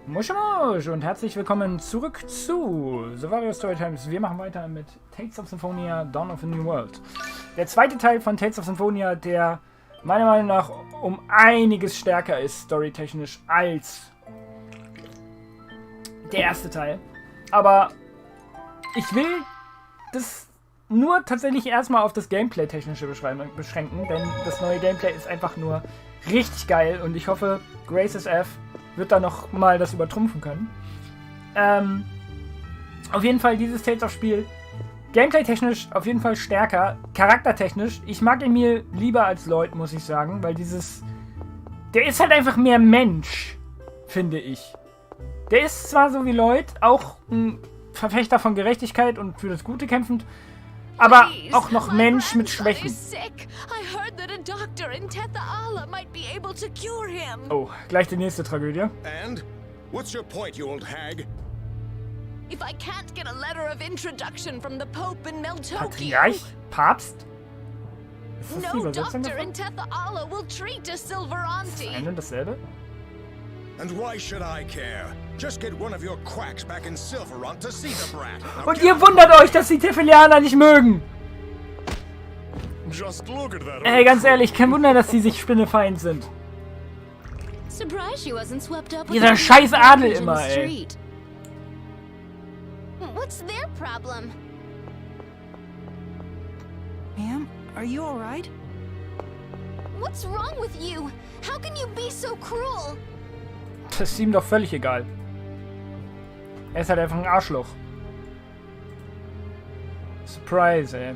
Musch und herzlich willkommen zurück zu Silvarius Storytimes. Wir machen weiter mit Tales of Symphonia, Dawn of a New World. Der zweite Teil von Tales of Symphonia, der meiner Meinung nach um einiges stärker ist, storytechnisch, als der erste Teil. Aber ich will das nur tatsächlich erstmal auf das Gameplay-technische beschränken, denn das neue Gameplay ist einfach nur richtig geil und ich hoffe, Grace SF wird da noch mal das übertrumpfen können. Auf jeden Fall dieses Tales of Spiel Gameplay-technisch auf jeden Fall stärker, charaktertechnisch. Ich mag Emil lieber als Leute, muss ich sagen, weil der ist halt einfach mehr Mensch, finde ich. Der ist zwar so wie Leute auch ein Verfechter von Gerechtigkeit und für das Gute kämpfend, aber auch noch Mensch mit Schwächen. Oh, gleich die nächste Tragödie. And what's your point, you old hag? If I can't get a letter of introduction from the Pope in Meltokio, Patriarch? Papst? Ist das die no Übersetzung doctor davon? in Tethala will treat a Silvaranti. Ein und dasselbe? And why should I care? Just get one of your quacks back in Silverant to see the brat. Now Und ihr wundert euch, dass die Tefelianer nicht mögen. just look at that. Ey, ganz ehrlich, kein Wunder, dass die sich spinnefeind sind. Surprised she wasn't swept up with Dieser the scheiß Adel in the immer, ey. street. What's their problem? Ma'am, are you alright? What's wrong with you? How can you be so cruel? Das ist ihm doch völlig egal. Er ist halt einfach ein Arschloch. Surprise, ey.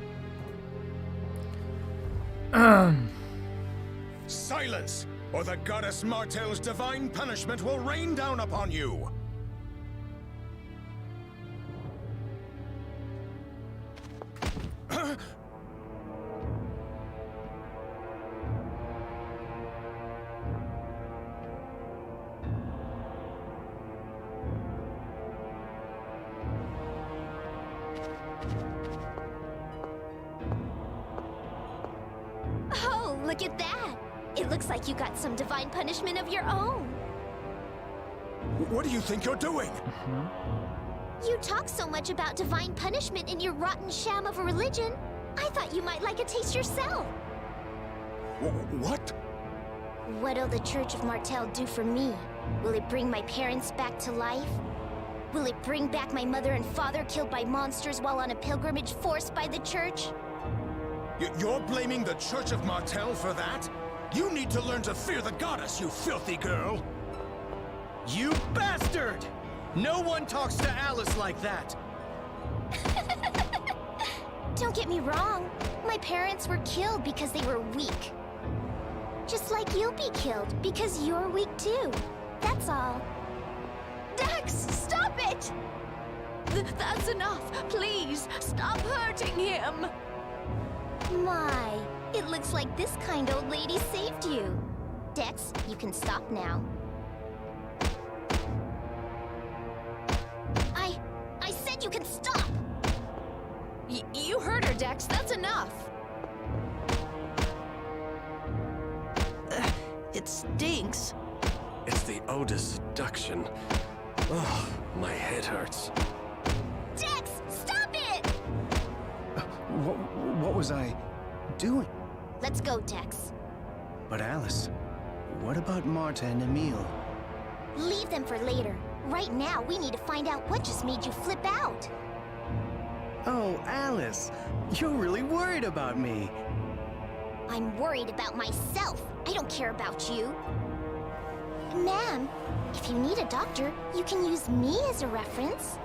Silence, or the goddess Martel's divine punishment will rain down upon you. Oh, look at that. It looks like you got some divine punishment of your own. What do you think you're doing? You talk so much about divine punishment in your rotten sham of a religion. I thought you might like a taste yourself. What? What'll the Church of Martel do for me? Will it bring my parents back to life? Will it bring back my mother and father killed by monsters while on a pilgrimage forced by the Church? You're blaming the Church of Martel for that? You need to learn to fear the goddess, you filthy girl! You bastard! No one talks to Alice like that! Don't get me wrong. My parents were killed because they were weak. Just like you'll be killed because you're weak too. That's all. Dax, stop it! That's enough. Please, stop hurting him. My, it looks like this kind old lady saved you. Dex, you can stop now. I said you can stop! You heard her, Dex. That's enough. It stinks. It's the Oda seduction. Oh, my head hurts. Dex, stop it! What was I doing? Let's go, Dex. But Alice, what about Marta and Emil? Leave them for later. Right now, we need to find out what just made you flip out. Oh, Alice, you're really worried about me. I'm worried about myself. I don't care about you. Ma'am, if you need a doctor, you can use me as a reference.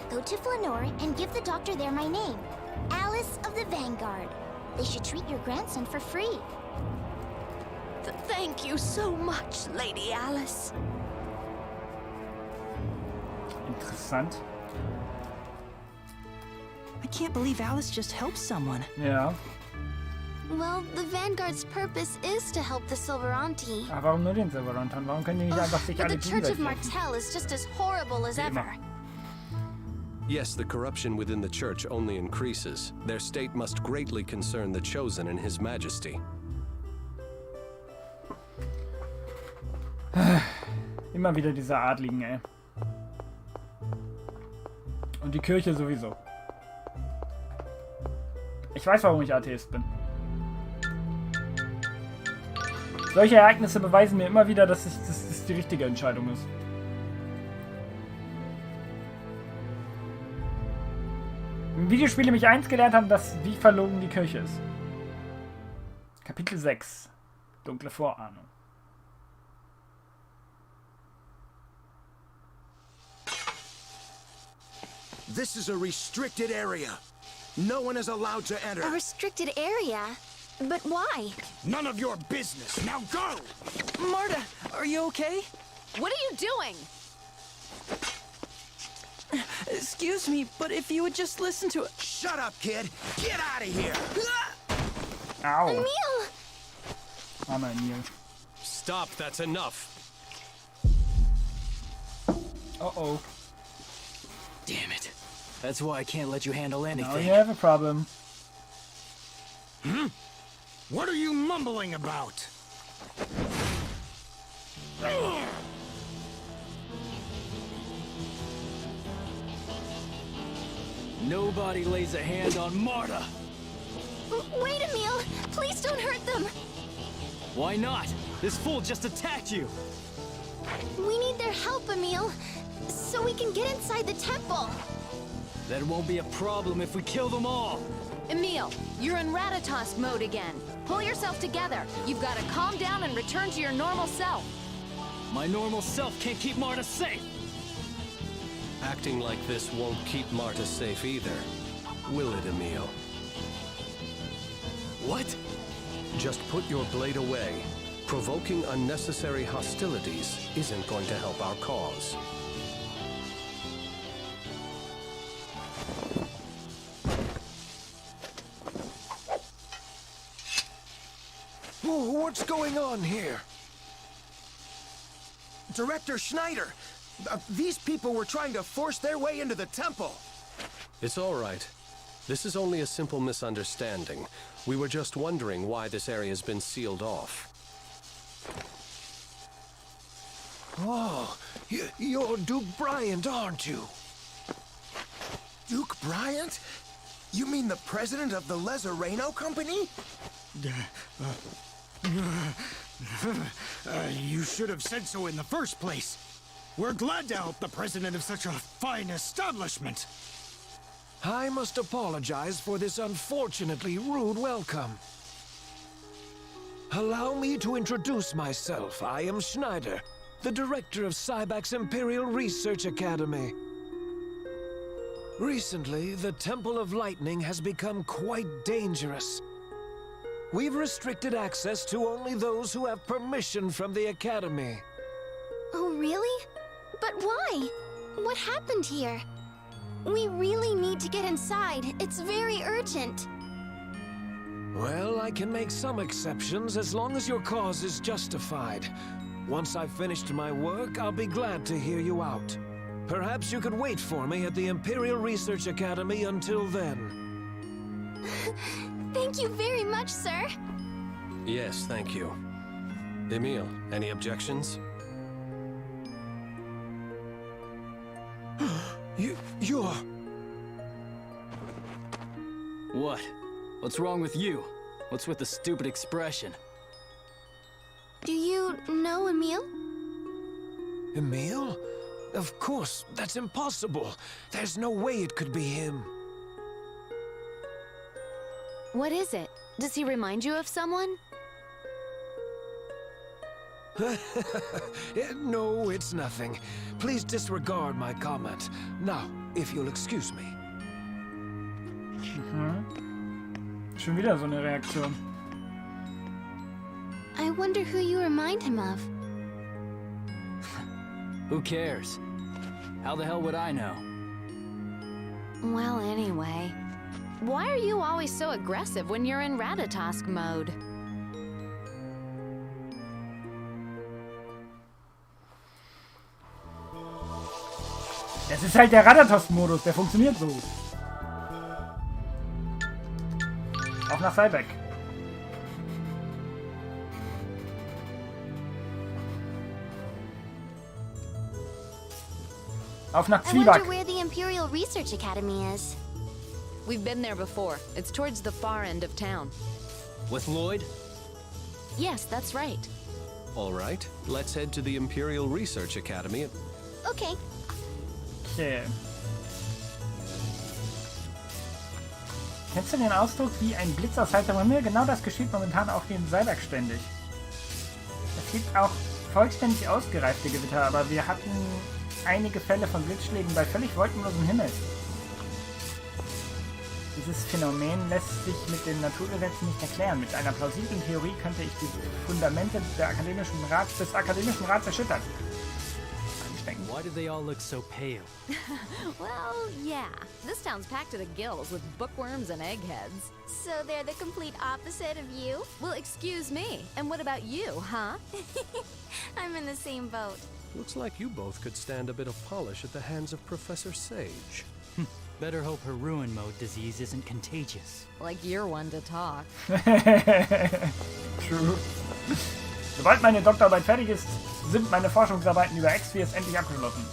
Go to Flanor and give the doctor there my name. Alice of the Vanguard. They should treat your grandson for free. Thank you so much, Lady Alice. Interessant. I can't believe Alice just helped someone. Ja. Well, the Vanguard's purpose is to help the Silvaranti. Aber warum nur den Silvarantan? Warum können die nicht einfach sich But alle the Church of gegenseitig Martel is just as horrible as ever. Yes, the corruption within the church only increases. Their state must greatly concern the Chosen and His Majesty. Immer wieder diese Adligen, ey. Und die Kirche sowieso. Ich weiß, warum ich Atheist bin. Solche Ereignisse beweisen mir immer wieder, dass es die richtige Entscheidung ist. Im Videospiel mich eins gelernt haben, wie verlogen die Kirche ist. Kapitel 6. Dunkle Vorahnung. This is a restricted area. No one is allowed to enter. A restricted area? But why? None of your business. Now go! Marta, are you okay? What are you doing? Excuse me, but if you would just listen to it. Shut up, kid! Get out of here! Au. Emil! Armer Emil. Stop, that's enough. Uh-oh. Damn it. That's why I can't let you handle anything. Now you have a problem. What are you mumbling about? Nobody lays a hand on Marta. Wait, Emil! Please don't hurt them! Why not? This fool just attacked you. We need their help, Emil, so we can get inside the temple. That won't be a problem if we kill them all. Emil, you're in Ratatosk mode again. Pull yourself together. You've got to calm down and return to your normal self. My normal self can't keep Marta safe. Acting like this won't keep Marta safe either. Will it, Emil? What? Just put your blade away. Provoking unnecessary hostilities isn't going to help our cause. What's going on here? Director Schneider! These people were trying to force their way into the temple! It's all right. This is only a simple misunderstanding. We were just wondering why this area has been sealed off. Oh, you're Duke Bryant, aren't you? Duke Bryant? You mean the president of the Lezareno Company? You should have said so in the first place. We're glad to help the president of such a fine establishment. I must apologize for this unfortunately rude welcome. Allow me to introduce myself. I am Schneider, the director of Cybak's Imperial Research Academy. Recently, the Temple of Lightning has become quite dangerous. We've restricted access to only those who have permission from the Academy. Oh, really? But why? What happened here? We really need to get inside. It's very urgent. Well, I can make some exceptions as long as your cause is justified. Once I've finished my work, I'll be glad to hear you out. Perhaps you could wait for me at the Imperial Research Academy until then. Thank you very much, sir. Yes, thank you. Emil, any objections? You're... What? What's wrong with you? What's with the stupid expression? Do you know Emil? Emil? Of course, that's impossible. There's no way it could be him. What is it? Does he remind you of someone? No, it's nothing. Please disregard my comment. Now, if you'll excuse me. Schon wieder so eine Reaktion. I wonder who you remind him of. Who cares? How the hell would I know? Well, anyway. Why are you always so aggressive when you're in Ratatosk mode? Das ist halt der Ratatosk-Modus, der funktioniert so. Auch nach Cybak. Auf nach I Zwieback. wonder where the Imperial Research Academy is. We've been there before. It's towards the far end of town. With Lloyd? Yes, that's right. All right, let's head to the Imperial Research Academy. Okay. Okay. Kennst du den Ausdruck wie ein Blitz aus heiterem Himmel? Genau das geschieht momentan auch hier in Silvarius ständig. Es gibt auch vollständig ausgereifte Gewitter, aber wir hatten einige Fälle von Blitzschlägen bei völlig wolkenlosem Himmel. Dieses Phänomen lässt sich mit den Naturgesetzen nicht erklären. Mit einer plausiblen Theorie könnte ich die Fundamente des Akademischen Rats erschüttern. Why do they all look so pale? Well, yeah. This town's packed to the gills with bookworms and eggheads. So they're the complete opposite of you? Well, excuse me. And what about you, huh? I'm in the same boat. Looks like you both could stand a bit of polish at the hands of Professor Sage. Better hope her ruin mode disease isn't contagious. Like you're one to talk. True. Sobald meine Doktorarbeit fertig ist, sind meine Forschungsarbeiten über X-Spheres endlich abgeschlossen.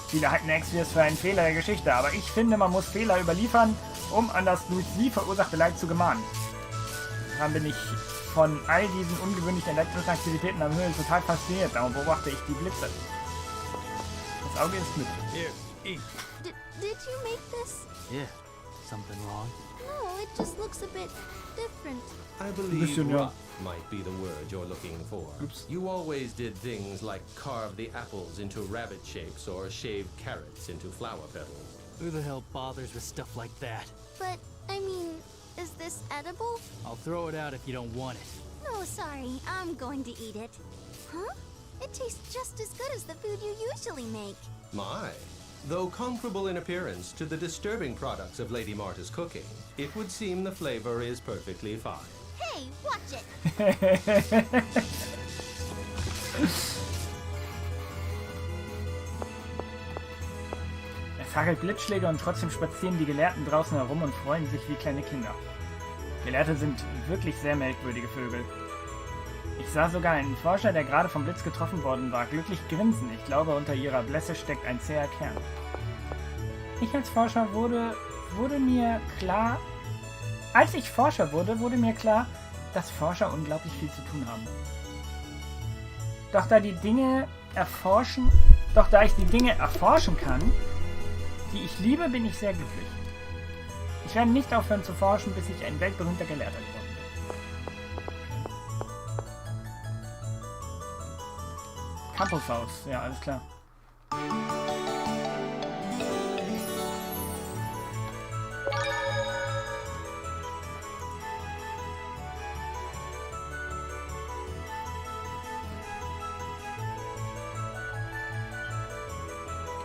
Viele halten X-Spheres für einen Fehler der Geschichte, aber ich finde, man muss Fehler überliefern, um an das durch sie verursachte Leid zu gemahnen. Daran bin ich von all diesen ungewöhnlichen elektrischen Aktivitäten am Himmel total fasziniert, darum beobachte ich die Blitze. Das Auge ist mit. Here, eat. Did you make this? Yeah, something wrong? No, it just looks a bit different. I believe Bisschen, ja. rough might be the word you're looking for. Oops. You always did things like carve the apples into rabbit shapes or shave carrots into flower petals. Who the hell bothers with stuff like that? But, I mean, is this edible? I'll throw it out if you don't want it. No, sorry, I'm going to eat it. Huh? It tastes just as good as the food you usually make. My. Though comparable in appearance to the disturbing products of Lady Marta's cooking, it would seem the flavor is perfectly fine. Hey, watch it! Es hagelt Blitzschläge und trotzdem spazieren die Gelehrten draußen herum und freuen sich wie kleine Kinder. Gelehrte sind wirklich sehr merkwürdige Vögel. Ich sah sogar einen Forscher, der gerade vom Blitz getroffen worden war, glücklich grinsen. Ich glaube, unter ihrer Blässe steckt ein zäher Kern. Ich als Forscher wurde mir klar, dass Forscher unglaublich viel zu tun haben. Doch da ich die Dinge erforschen kann, die ich liebe, bin ich sehr glücklich. Ich werde nicht aufhören zu forschen, bis ich ein weltberühmter Gelehrter geworden bin. Campushaus, ja, alles klar.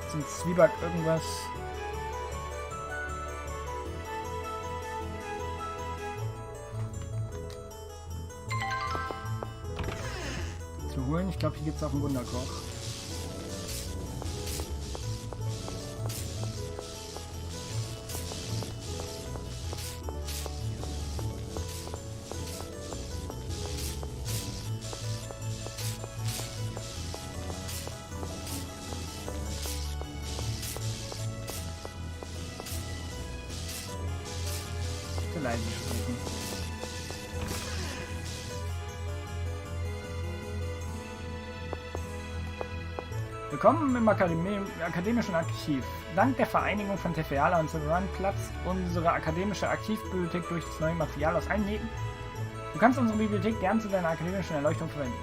Ist in Zwieback irgendwas? Zu holen? Ich glaube, hier gibt es auch einen Wunderkoch. Leise sprechen. Willkommen im akademischen Archiv. Dank der Vereinigung von Tefiala und Silvarius platzt unsere akademische Archivbibliothek durch das neue Material aus allen Nähten. Du kannst unsere Bibliothek gern zu deiner akademischen Erleuchtung verwenden.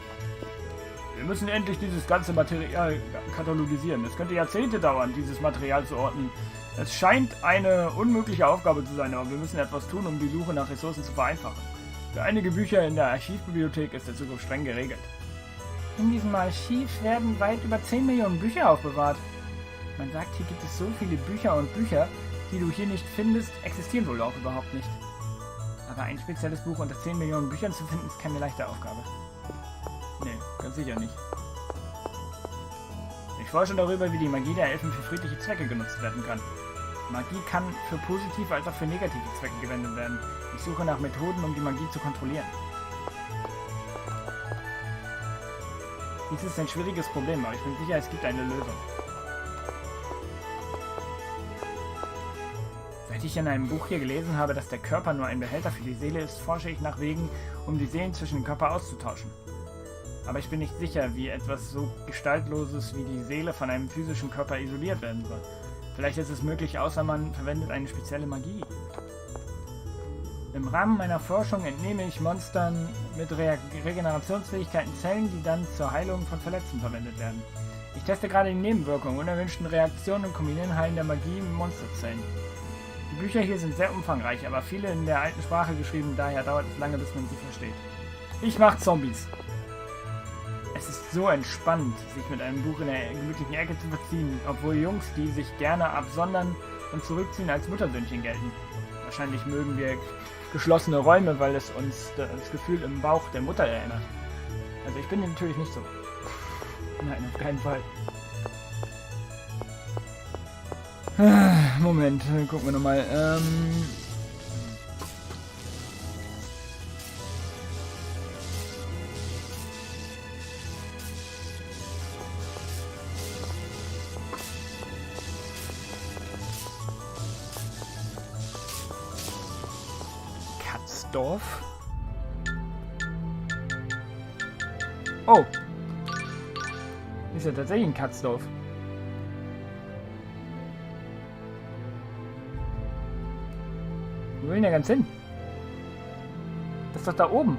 Wir müssen endlich dieses ganze Material katalogisieren. Es könnte Jahrzehnte dauern, dieses Material zu ordnen. Es scheint eine unmögliche Aufgabe zu sein, aber wir müssen etwas tun, um die Suche nach Ressourcen zu vereinfachen. Für einige Bücher in der Archivbibliothek ist der Zugriff streng geregelt. In diesem Archiv werden weit über 10 Millionen Bücher aufbewahrt. Man sagt, hier gibt es so viele Bücher und Bücher, die du hier nicht findest, existieren wohl auch überhaupt nicht. Aber ein spezielles Buch unter 10 Millionen Büchern zu finden, ist keine leichte Aufgabe. Nee, ganz sicher nicht. Ich forsche darüber, wie die Magie der Elfen für friedliche Zwecke genutzt werden kann. Magie kann für positive als auch für negative Zwecke gewendet werden. Ich suche nach Methoden, um die Magie zu kontrollieren. Dies ist ein schwieriges Problem, aber ich bin sicher, es gibt eine Lösung. Seit ich in einem Buch hier gelesen habe, dass der Körper nur ein Behälter für die Seele ist, forsche ich nach Wegen, um die Seelen zwischen den Körper auszutauschen. Aber ich bin nicht sicher, wie etwas so Gestaltloses wie die Seele von einem physischen Körper isoliert werden soll. Vielleicht ist es möglich, außer man verwendet eine spezielle Magie. Im Rahmen meiner Forschung entnehme ich Monstern mit Regenerationsfähigkeiten Zellen, die dann zur Heilung von Verletzten verwendet werden. Ich teste gerade die Nebenwirkungen, unerwünschten Reaktionen und kombiniere Heilen der Magie mit Monsterzellen. Die Bücher hier sind sehr umfangreich, aber viele in der alten Sprache geschrieben, daher dauert es lange, bis man sie versteht. Ich mag Zombies. Es ist so entspannt, sich mit einem Buch in der gemütlichen Ecke zu verziehen, obwohl Jungs, die sich gerne absondern und zurückziehen, als Muttersöhnchen gelten. Wahrscheinlich mögen wir geschlossene Räume, weil es uns das Gefühl im Bauch der Mutter erinnert. Also ich bin natürlich nicht so. Nein, auf keinen Fall. Moment, gucken wir nochmal. Katzdorf. Oh. Ist ja tatsächlich ein Katzdorf. Wo will denn der ganz hin? Das ist doch da oben.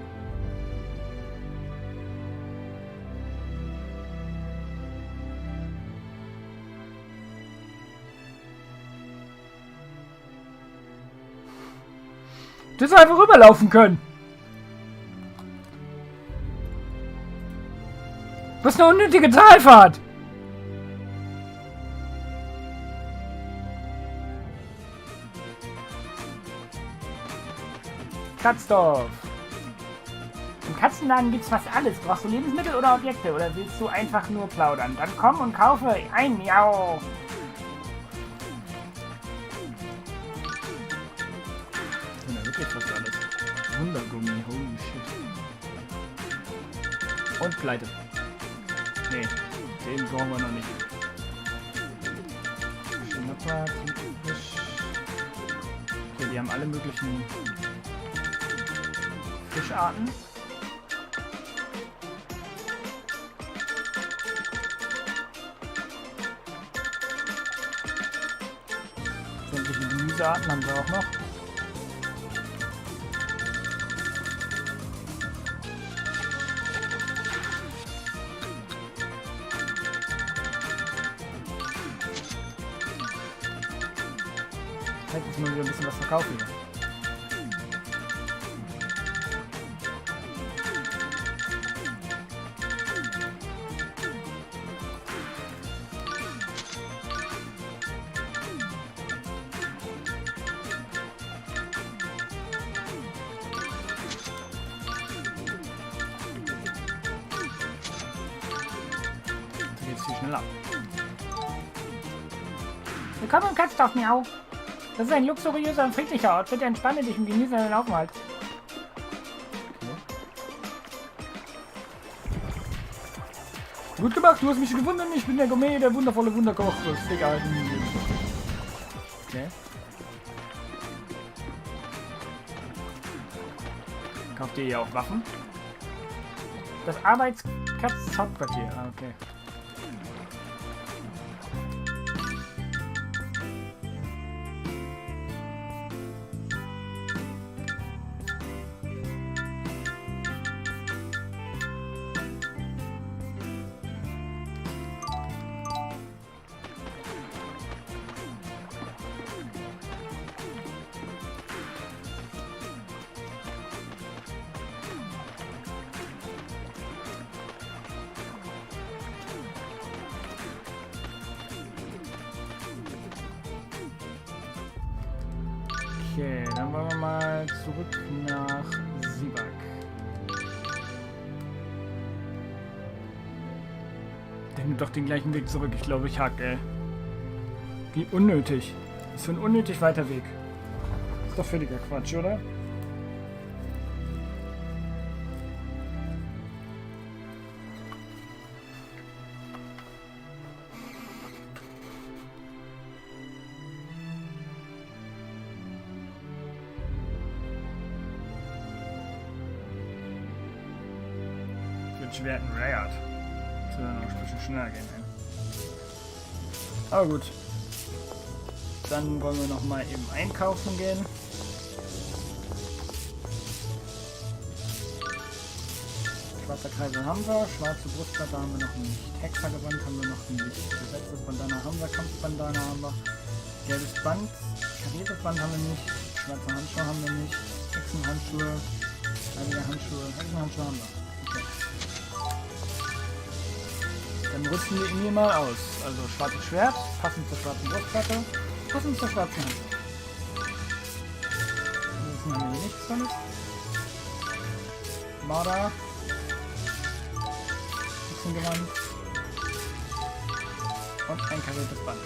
Du hättest einfach rüberlaufen können. Was eine unnötige Talfahrt! Katzdorf. Im Katzenladen gibt's fast alles. Brauchst du Lebensmittel oder Objekte? Oder willst du einfach nur plaudern? Dann komm und kaufe ein Miau. Ja, wirklich fast alles. Wundergummi, holy shit. Und Pleite. Nee, den brauchen wir noch nicht. Schnapper, typisch. Okay, die haben alle möglichen Fischarten. Sämtliche Gemüsearten haben wir auch noch. Jetzt müssen wir wieder ein bisschen was verkaufen. Jetzt geht's viel schneller. Willkommen im Katzdorf, Miau. Das ist ein luxuriöser und friedlicher Ort. Bitte entspanne dich und genieße deinen Aufenthalt. Okay. Gut gemacht, du hast mich gefunden. Ich bin der Gourmet, der wundervolle Wunderkoch. Egal. Okay. Kauft ihr hier auch Waffen? Das Arbeitskatz-Hauptquartier. Ah, okay. Okay, dann wollen wir mal zurück nach Sivak. Der nimmt doch den gleichen Weg zurück. Ich glaube, ich hack, ey. Wie unnötig. Das ist für ein unnötig weiter Weg. Ist doch völliger Quatsch, oder? mit Schwerten rayert. Das soll noch ein bisschen schneller gehen, ey. Aber gut. Dann wollen wir noch mal eben einkaufen gehen. Schwarzer Kreisel haben wir, schwarze Brustplatte haben wir noch nicht, Hexergewand haben wir noch nicht, besetztes Bandana haben wir, Kampfbandana haben wir, gelbes Band, kariertes Band haben wir nicht, schwarze Handschuhe haben wir nicht, Hexenhandschuhe, Hexenhandschuhe haben wir. Okay. Dann rüsten wir ihn hier mal aus. Also schwarzes Schwert, passend zur schwarzen Brustplatte, passend zur schwarzen Handschuhe. Ansonsten haben wir hier nichts drin. Marder. Hexengewand. Und ein kariertes Band.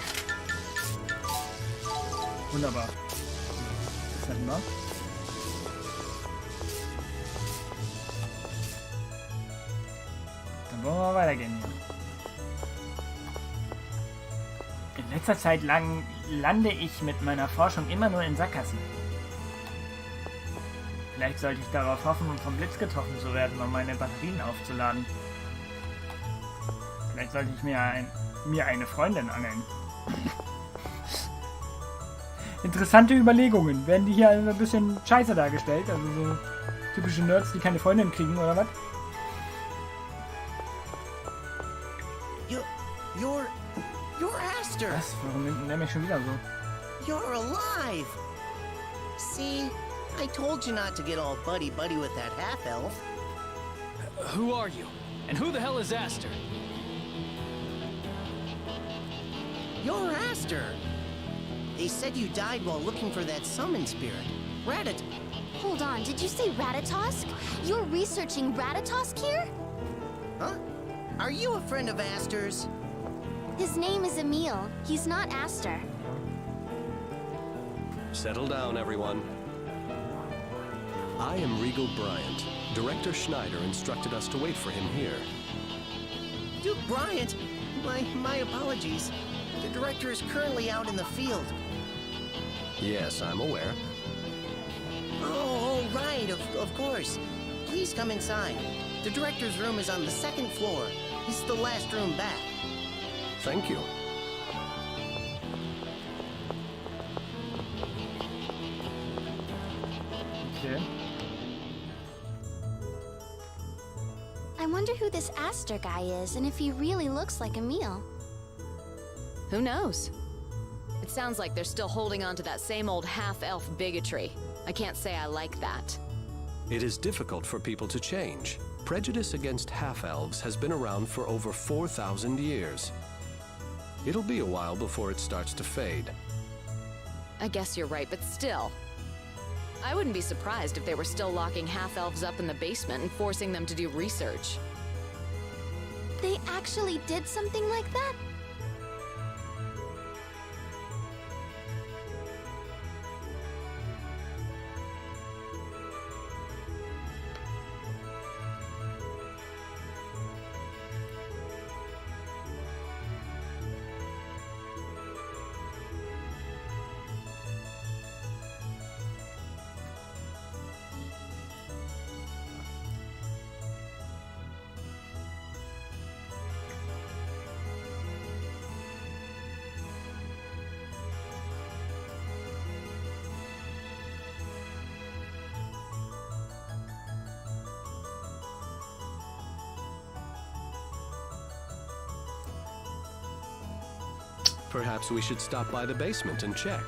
Wunderbar. Das hätten wir. Dann wollen wir mal weitergehen hier. In letzter Zeit lang lande ich mit meiner Forschung immer nur in Sackgassen. Vielleicht sollte ich darauf hoffen, um vom Blitz getroffen zu werden, um meine Batterien aufzuladen. Vielleicht sollte ich mir eine Freundin angeln. Interessante Überlegungen. Werden die hier also ein bisschen scheiße dargestellt? Also so typische Nerds, die keine Freundin kriegen, oder was? You're Aster! Was? Warum nimmt der mich schon wieder so? You're alive! See, I told you not to get all buddy-buddy with that half-elf. Who are you? And who the hell is Aster? You're Aster! They said you died while looking for that summon spirit. Hold on, did you say Ratatosk? You're researching Ratatosk here? Huh? Are you a friend of Aster's? His name is Emil. He's not Aster. Settle down, everyone. I am Regal Bryant. Director Schneider instructed us to wait for him here. Duke Bryant? My apologies. The director is currently out in the field. Yes, I'm aware. Oh, right, of course. Please come inside. The director's room is on the second floor. This is the last room back. Thank you. Okay. I wonder who this Aster guy is and if he really looks like Emil. Who knows? It sounds like they're still holding on to that same old half-elf bigotry. I can't say I like that. It is difficult for people to change. Prejudice against half-elves has been around for over 4,000 years. It'll be a while before it starts to fade. I guess you're right, but still. I wouldn't be surprised if they were still locking half-elves up in the basement and forcing them to do research. They actually did something like that? Perhaps we should stop by the basement and check.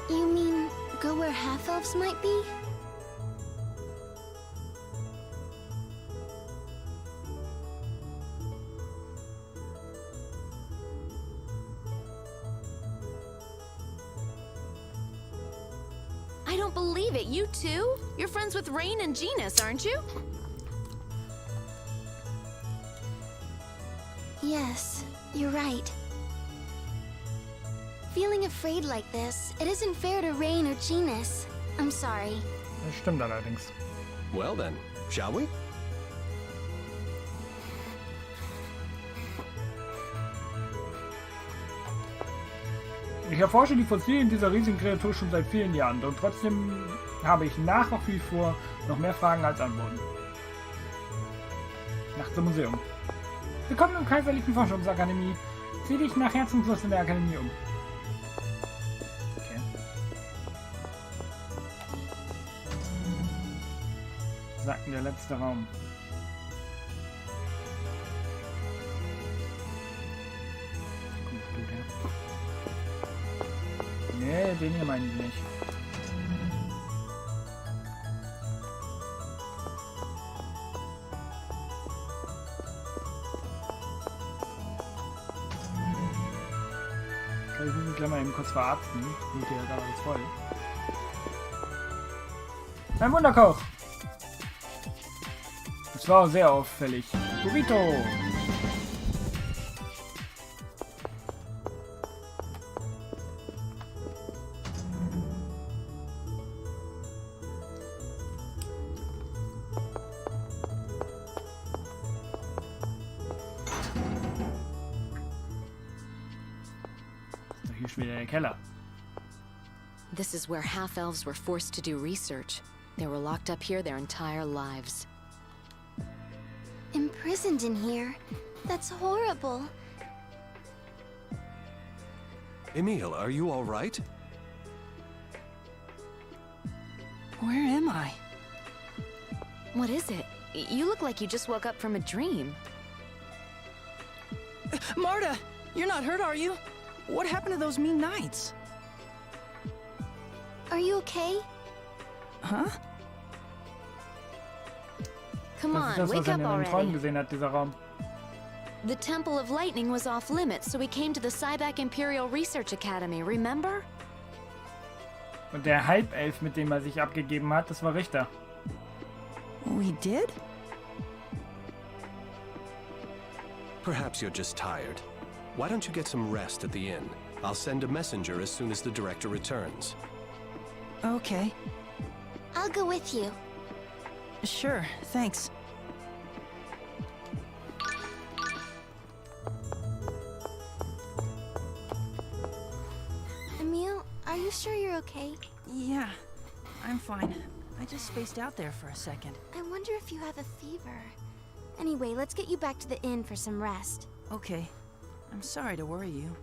You mean go where half-elves might be? I don't believe it. You too? You're friends with Rain and Genus, aren't you? Yes, you're right. Feeling afraid like this, it isn't fair to Rain or Genus. I'm sorry. Das stimmt allerdings. Well then, shall we? Ich erforsche die Fossilien dieser riesigen Kreatur schon seit vielen Jahren und trotzdem habe ich nach wie vor noch mehr Fragen als Antworten. Nacht zum Museum. Willkommen im Kaiserlichen Forschungsakademie. Sieh dich nach Herzenslust in der Akademie um. Okay. Sagten der letzte Raum. Nee, den hier meine ich nicht. Ich muss mich gleich mal eben kurz verarzten. Bin hier gerade alles voll. Ein Wunderkoch! Das war auch sehr auffällig. Burrito! Hier ist wieder der Keller. This is where half-elves were forced to do research. They were locked up here their entire lives. Imprisoned in here? That's horrible. Emil, are you all right? Where am I? What is it? You look like you just woke up from a dream. Marta! You're not hurt, are you? What happened to those mean knights? Are you okay? Huh? Come Das ist on, das, was wake er up in den Träumen already. gesehen hat, dieser Raum. The Temple of Lightning was off limits, so we came to the Cybac Imperial Research Academy, remember? Und der Halbelf, mit dem er sich abgegeben hat, das war Richter. We did? Perhaps you're just tired. Why don't you get some rest at the inn? I'll send a messenger as soon as the director returns. Okay. I'll go with you. Sure, thanks. Emil, are you sure you're okay? Yeah, I'm fine. I just spaced out there for a second. I wonder if you have a fever. Anyway, let's get you back to the inn for some rest. Okay. I'm sorry to worry you.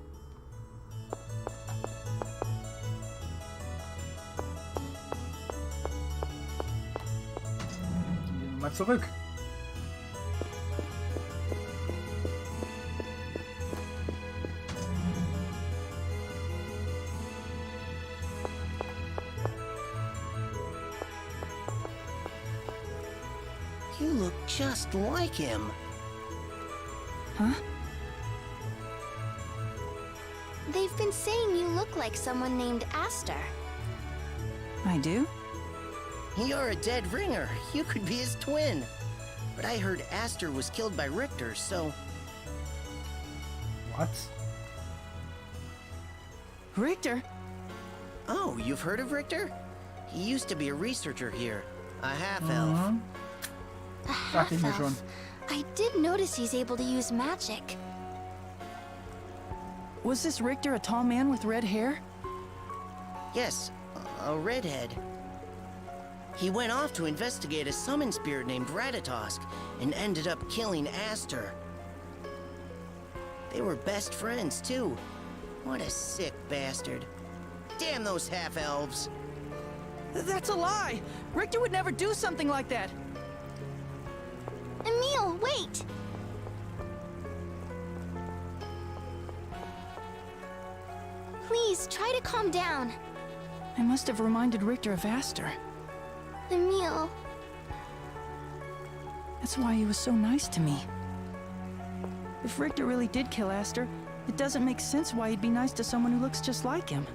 Gehen wir mal zurück. You look just like him. Huh? They've been saying you look like someone named Aster. I do? You're a dead ringer. You could be his twin. But I heard Aster was killed by Richter, so... What? Richter? Oh, you've heard of Richter? He used to be a researcher here. A half-elf. A Dachte ich mir schon. half-elf. I did notice he's able to use magic. Was this Richter a tall man with red hair? Yes, a redhead. He went off to investigate a summon spirit named Ratatosk and ended up killing Aster. They were best friends, too. What a sick bastard. Damn those half-elves. That's a lie! Richter would never do something like that! Emil, wait! Please, try to calm down. I must have reminded Richter of Aster. Emil, That's why he was so nice to me. If Richter really did kill Aster, it doesn't make sense why he'd be nice to someone who looks just like him.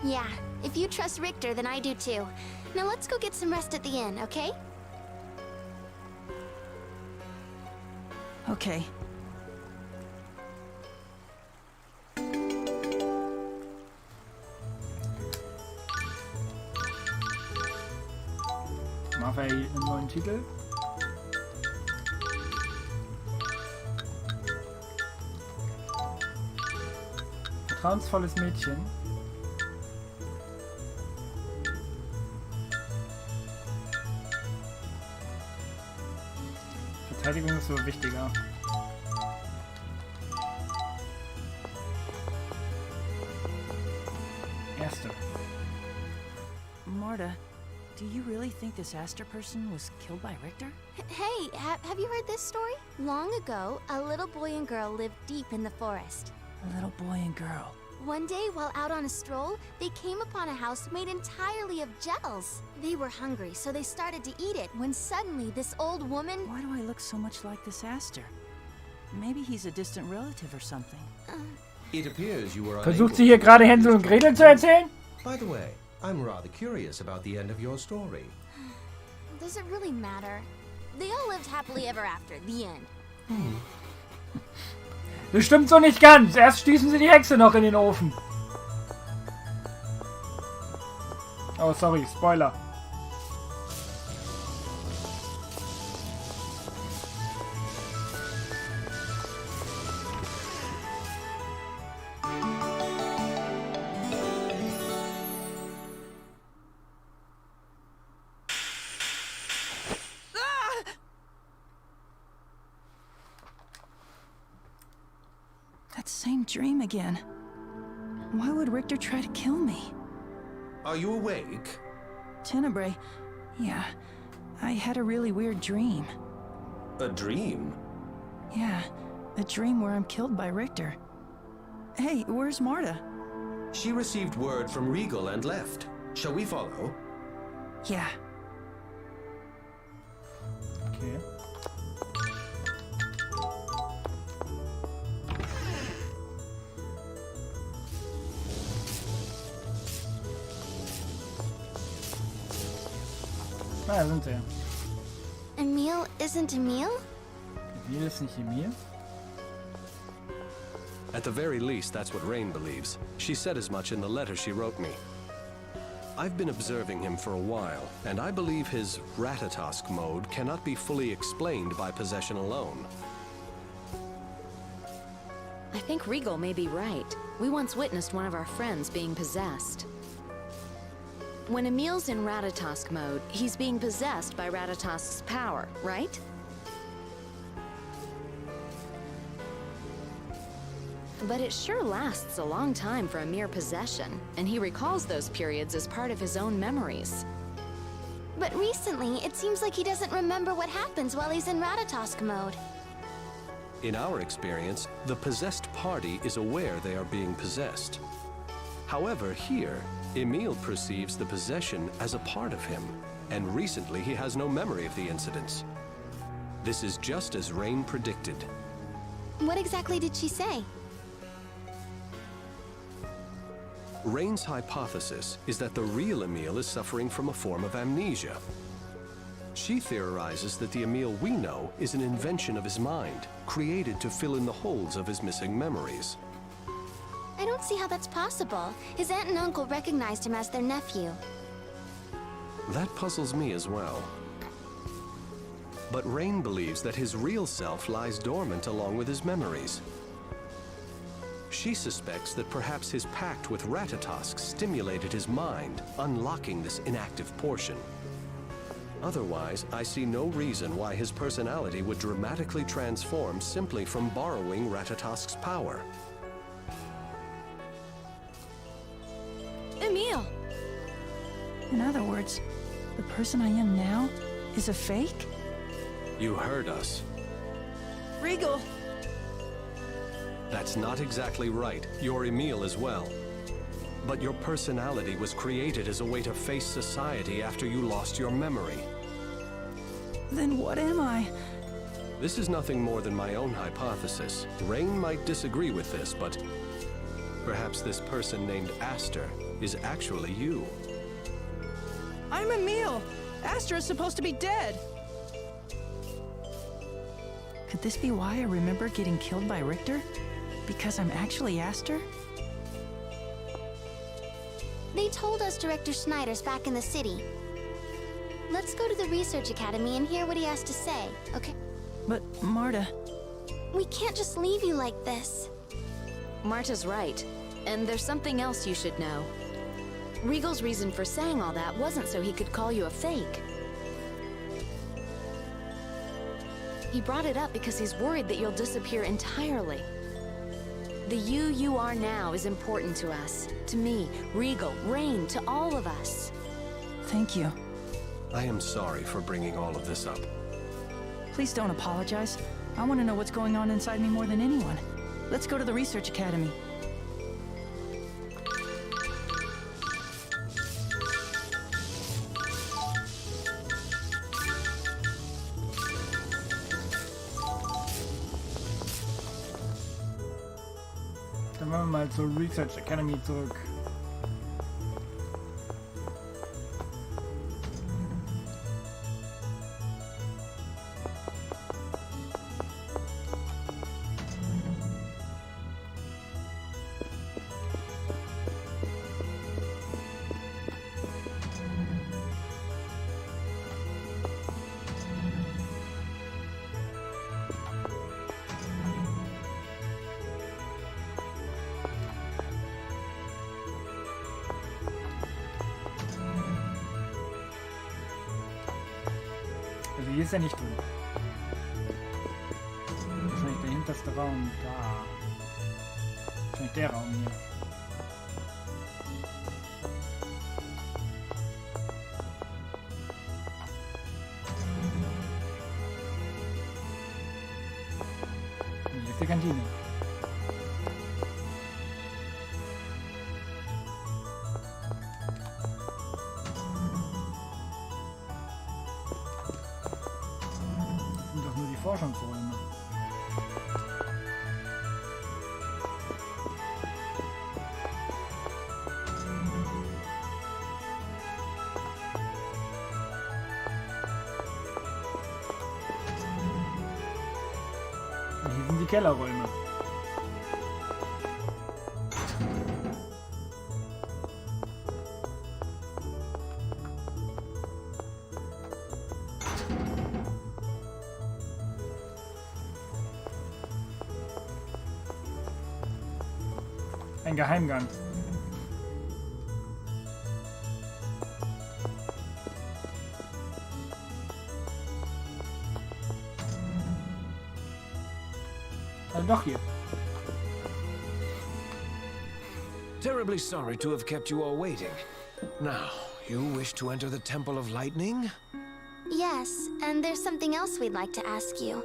yeah, if you trust Richter, then I do too. Now let's go get some rest at the inn, okay? Okay. Machen wir einen neuen Titel. Vertrauensvolles Mädchen. Verteidigung ist so wichtiger. Aster. Marta, do you really think this Aster person was killed by Richter? Hey, have you heard this story? Long ago, a little boy and girl lived deep in the forest. A little boy and girl. One day, while out on a stroll, they came upon a house made entirely of gels. They were hungry, so they started to eat it, when suddenly this old woman... Why do I look so much like this Aster? Maybe he's a distant relative or something. It appears you were Versucht sie hier gerade Hänsel und Gretel zu erzählen? By the way, I'm rather curious about the end of your story. Does it really matter? They all lived happily ever after, the end. Das stimmt so nicht ganz. Erst stießen sie die Hexe noch in den Ofen. Oh, sorry, Spoiler. That same dream again. Why would Richter try to kill me? Are you awake? Tenebrae, yeah. I had a really weird dream. A dream? Yeah, a dream where I'm killed by Richter. Hey, where's Marta? She received word from Regal and left. Shall we follow? Yeah. Okay. Da sind sie. Emil isn't Emil? Emil ist nicht Emil? At the very least, that's what Rain believes. She said as much in the letter she wrote me. I've been observing him for a while, and I believe his Ratatosk mode cannot be fully explained by possession alone. I think Regal may be right. We once witnessed one of our friends being possessed. When Emil's in Ratatosk mode, he's being possessed by Ratatosk's power, right? But it sure lasts a long time for a mere possession, and he recalls those periods as part of his own memories. But recently, it seems like he doesn't remember what happens while he's in Ratatosk mode. In our experience, the possessed party is aware they are being possessed. However, here, Emil perceives the possession as a part of him, and recently he has no memory of the incidents. This is just as Rain predicted. What exactly did she say? Rain's hypothesis is that the real Emil is suffering from a form of amnesia. She theorizes that the Emil we know is an invention of his mind, created to fill in the holes of his missing memories. I don't see how that's possible. His aunt and uncle recognized him as their nephew. That puzzles me as well. But Rain believes that his real self lies dormant along with his memories. She suspects that perhaps his pact with Ratatosk stimulated his mind, unlocking this inactive portion. Otherwise, I see no reason why his personality would dramatically transform simply from borrowing Ratatosk's power. Emil! In other words, the person I am now is a fake? You heard us. Regal! That's not exactly right. You're Emil as well. But your personality was created as a way to face society after you lost your memory. Then what am I? This is nothing more than my own hypothesis. Rain might disagree with this, but perhaps this person named Aster is actually you. I'm Emil! Aster is supposed to be dead! Could this be why I remember getting killed by Richter? Because I'm actually Aster? They told us Director Schneider's back in the city. Let's go to the Research Academy and hear what he has to say, okay? But, Marta... We can't just leave you like this. Marta's right. And there's something else you should know. Regal's reason for saying all that wasn't so he could call you a fake. He brought it up because he's worried that you'll disappear entirely. The you are now is important to us. To me, Regal, Rain, to all of us. Thank you. I am sorry for bringing all of this up. Please don't apologize. I want to know what's going on inside me more than anyone. Let's go to the Research Academy. Dann wollen wir mal zur Research Academy zurück. Also hier ist er nicht drin. Wahrscheinlich der hinterste Raum da. Wahrscheinlich der Raum hier. Hier ist die Kantine. Forschungsräume. Und hier sind die Kellerräume. Ein Geheimgang. Also doch hier. Terribly sorry to have kept you all waiting. Now, you wish to enter the Temple of Lightning? Yes, and there's something else we'd like to ask you.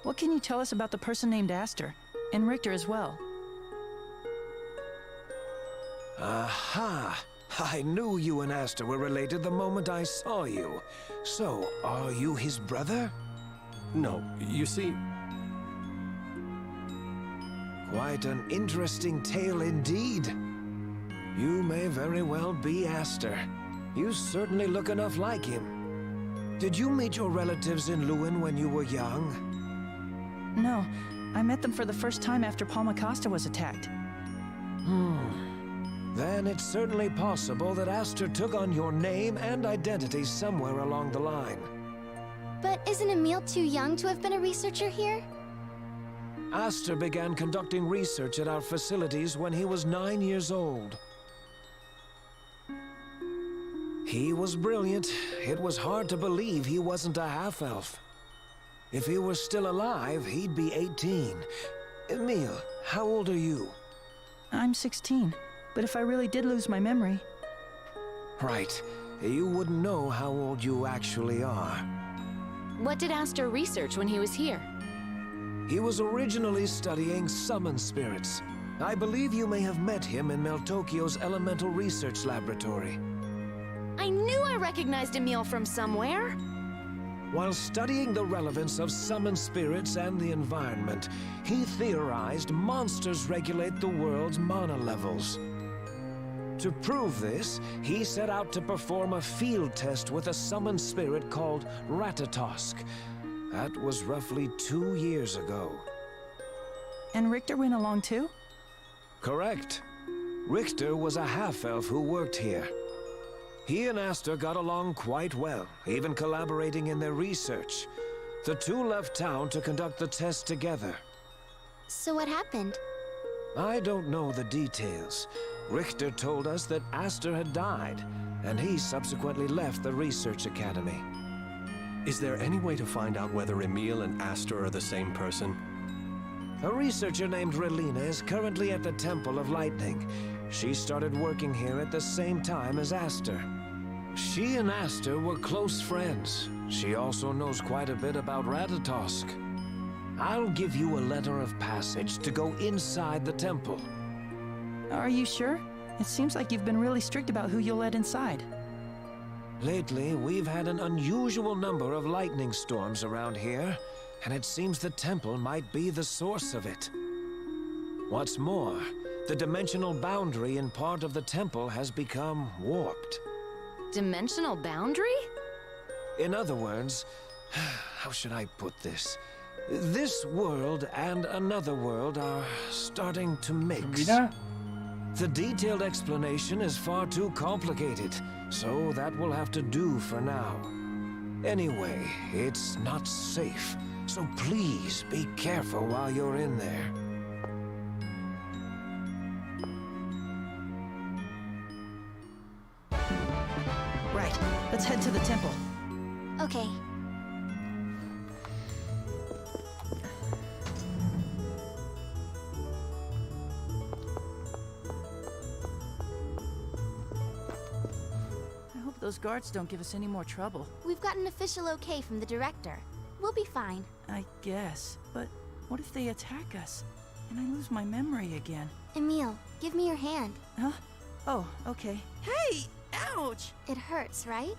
What can you tell us about the person named Aster? And Richter as well? Aha! I knew you and Aster were related the moment I saw you. So, are you his brother? No, you see... Quite an interesting tale indeed. You may very well be Aster. You certainly look enough like him. Did you meet your relatives in Lewin when you were young? No, I met them for the first time after Palma Costa was attacked. Then it's certainly possible that Aster took on your name and identity somewhere along the line. But isn't Emil too young to have been a researcher here? Aster began conducting research at our facilities when he was 9 years old. He was brilliant. It was hard to believe he wasn't a half-elf. If he were still alive, he'd be 18. Emil, how old are you? I'm 16, but if I really did lose my memory... Right. You wouldn't know how old you actually are. What did Aster research when he was here? He was originally studying summon spirits. I believe you may have met him in Meltokyo's elemental research laboratory. I knew I recognized Emil from somewhere! While studying the relevance of summoned spirits and the environment, he theorized monsters regulate the world's mana levels. To prove this, he set out to perform a field test with a summoned spirit called Ratatosk. That was roughly 2 years ago. And Richter went along too? Correct. Richter was a half-elf who worked here. He and Aster got along quite well, even collaborating in their research. The two left town to conduct the test together. So what happened? I don't know the details. Richter told us that Aster had died, and he subsequently left the research academy. Is there any way to find out whether Emil and Aster are the same person? A researcher named Relina is currently at the Temple of Lightning. She started working here at the same time as Aster. She and Aster were close friends. She also knows quite a bit about Ratatosk. I'll give you a letter of passage to go inside the temple. Are you sure? It seems like you've been really strict about who you'll let inside. Lately, we've had an unusual number of lightning storms around here, and it seems the temple might be the source of it. What's more, the dimensional boundary in part of the temple has become warped. Dimensional boundary? In other words, how should I put this? This world and another world are starting to mix. Wieder? The detailed explanation is far too complicated, so that will have to do for now. Anyway, it's not safe, so please be careful while you're in there. Right, let's head to the temple. Okay. I hope those guards don't give us any more trouble. We've got an official okay from the director. We'll be fine. I guess, but what if they attack us? And I lose my memory again? Emil, give me your hand. Huh? Oh, okay. Hey! Ouch! It hurts, right?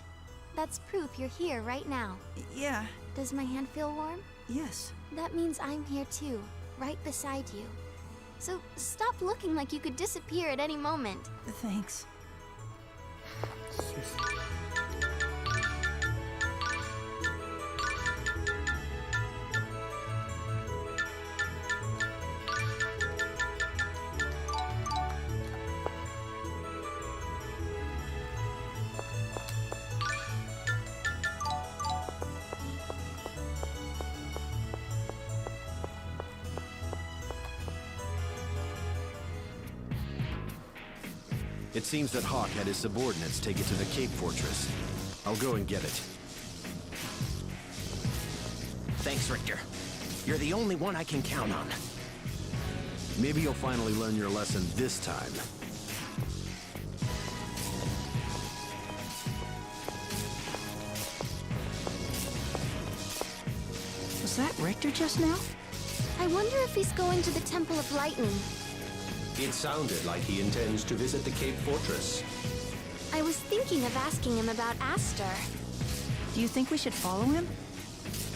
That's proof you're here right now. Yeah, Does my hand feel warm? yes. That means I'm here too, right beside you. So stop looking like you could disappear at any moment. Thanks. It seems that Hawk had his subordinates take it to the Cape Fortress. I'll go and get it. Thanks, Richter. You're the only one I can count on. Maybe you'll finally learn your lesson this time. Was that Richter just now? I wonder if he's going to the Temple of Lightning. It sounded like he intends to visit the Cape Fortress. I was thinking of asking him about Aster. Do you think we should follow him?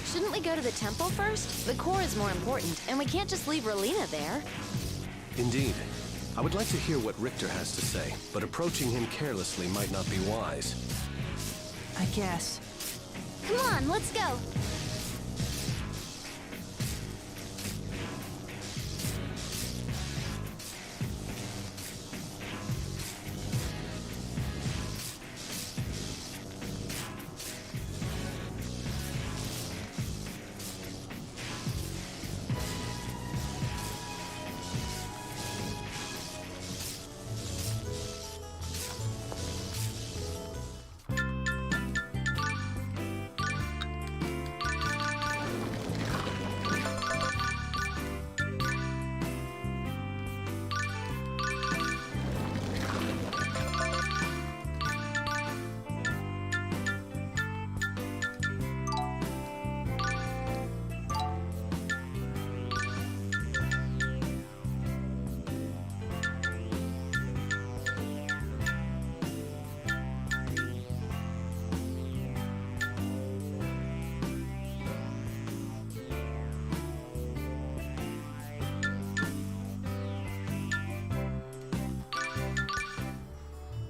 Shouldn't we go to the temple first? The core is more important, and we can't just leave Relina there. Indeed. I would like to hear what Richter has to say, but approaching him carelessly might not be wise. I guess. Come on, let's go.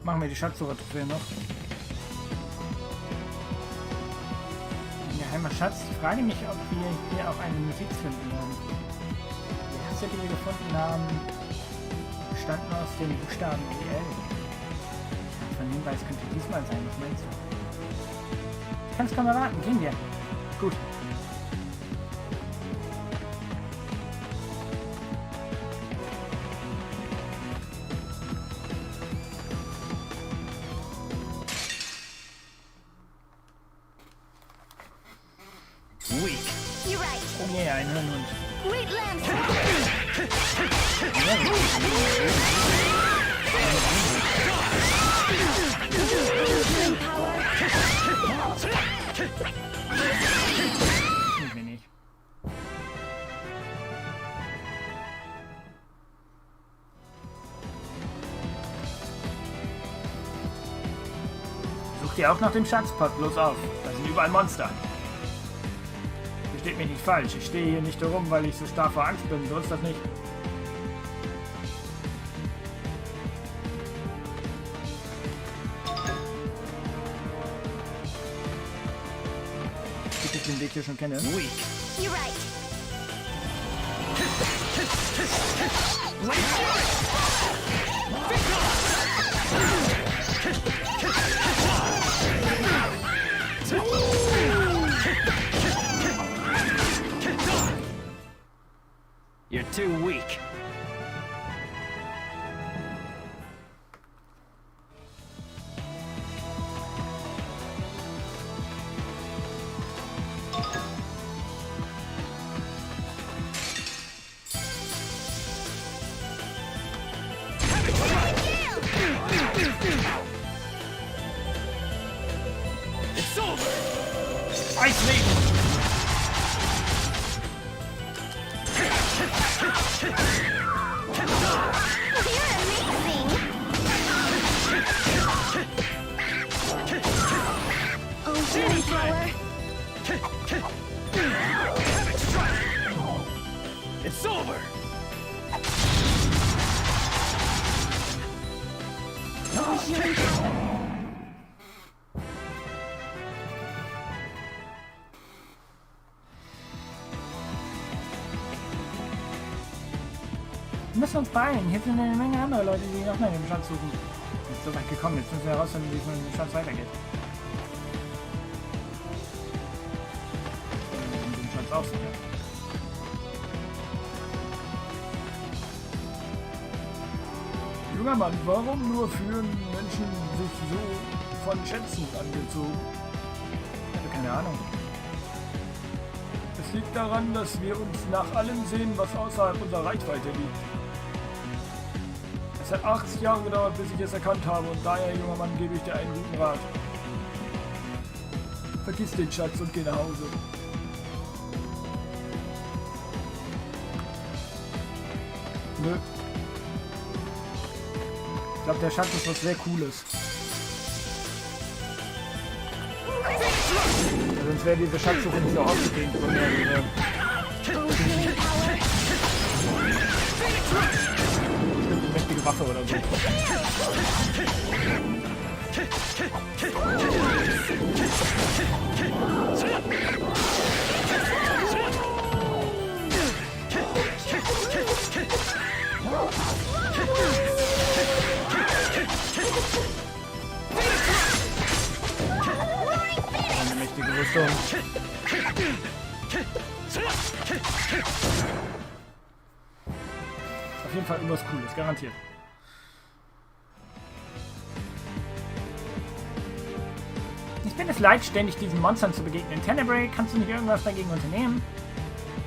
Machen wir die Schatzsuche-Trophäe noch. Ein geheimer Schatz. Ich frage mich, ob wir hier auch eine Notiz finden werden. Die Erste, die wir gefunden haben, bestanden aus den Buchstaben EL. Von Hinweis könnte diesmal sein. Was meinst du? Ich kann es kaum erwarten. Gehen wir. Gut. Mir nicht. Sucht ihr auch nach dem Schatzpot, bloß auf. Da sind überall Monster. Versteht mich nicht falsch. Ich stehe hier nicht herum, weil ich so starr vor Angst bin. So ist das nicht. Ich den Weg hier schon kenne. You're right. You're too weak. It's over! Eisleben! You're amazing! Oh, healing power! It's over! Oh, healing power! Wir müssen uns beeilen. Hier sind eine Menge andere Leute, die auch nach dem Schatz suchen. Jetzt so weit gekommen. Jetzt müssen wir herausfinden, wie es mit dem Schatz weitergeht. Und den Schatz auch sicher. Junger Mann, warum nur fühlen Menschen sich so von Schätzen angezogen? Ich habe keine Ahnung. Es liegt daran, dass wir uns nach allem sehen, was außerhalb unserer Reichweite liegt. Es hat 80 Jahre gedauert, bis ich es erkannt habe, und daher, junger Mann, gebe ich dir einen guten Rat. Vergiss den Schatz und geh nach Hause. Nö. Ich glaube, der Schatz ist was sehr Cooles. Ja, sonst wäre diese Schatzsuche nicht so aufgedehnt von mir. Eine mächtige Waffe oder so. Eine mächtige Rüstung. Auf jeden Fall irgendwas Cooles, garantiert. Ich bin es leid, ständig diesen Monstern zu begegnen. Tenebrae, kannst du nicht irgendwas dagegen unternehmen?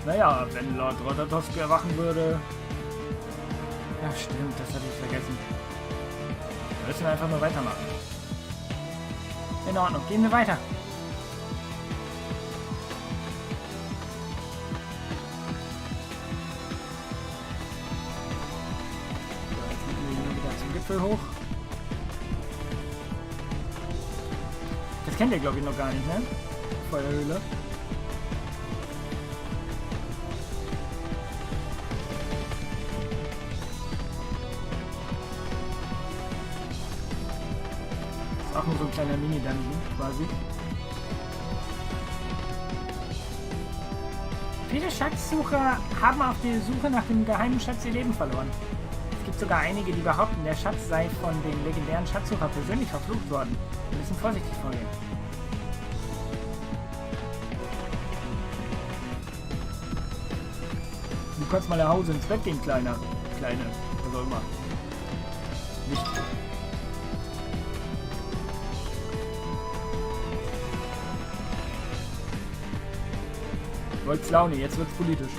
Naja, wenn Lord Rotatosk erwachen würde... Ja, stimmt, das hatte ich vergessen. Wir müssen einfach nur weitermachen. In Ordnung, gehen wir weiter. So, jetzt müssen wir wieder zum Gipfel hoch. Das kennt ihr, glaube ich, noch gar nicht, ne? Feuerhöhle. Auch nur so ein kleiner Mini-Dungeon quasi. Viele Schatzsucher haben auf der Suche nach dem geheimen Schatz ihr Leben verloren. Es gibt sogar einige, die behaupten, der Schatz sei von den legendären Schatzsucher persönlich verflucht worden. Wir müssen vorsichtig vorgehen. Du kannst mal nach Hause ins Bett gehen, Kleiner. Kleine, was auch immer. Nicht. Wollt's Laune, jetzt wird's politisch.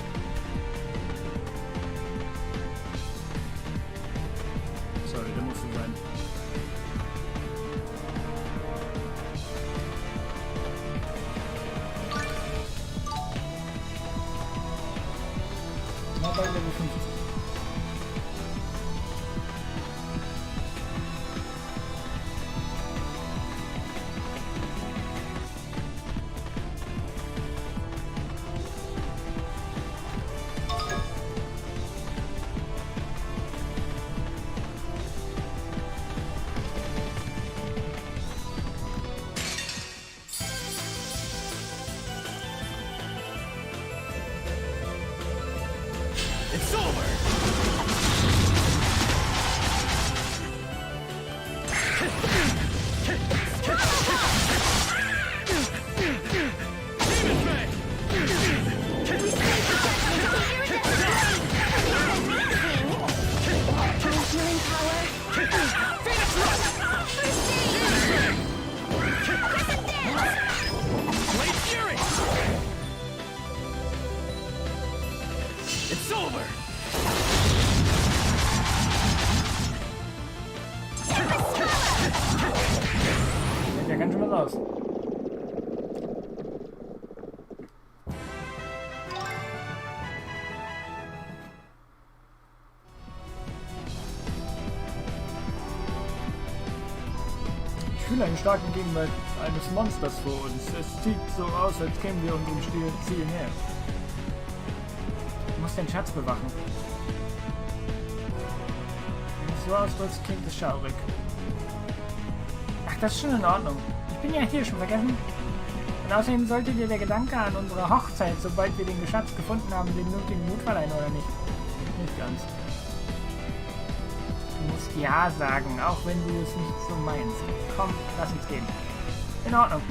bei Level 50. It's over! It's over! Der kann schon mal raus. Ich fühle einen starken Gegenwart eines Monsters vor uns. Es sieht so aus, als kämen wir unserem Ziel näher. Du musst den Schatz bewachen. Wenn du so ausdrückst, klingt es schaurig. Ach, das ist schon in Ordnung. Ich bin ja hier, schon vergessen. Und außerdem sollte dir der Gedanke an unsere Hochzeit, sobald wir den Schatz gefunden haben, den nötigen Mut verleihen, oder nicht? Nicht ganz. Du musst Ja sagen, auch wenn du es nicht so meinst. Komm, lass uns gehen. In Ordnung.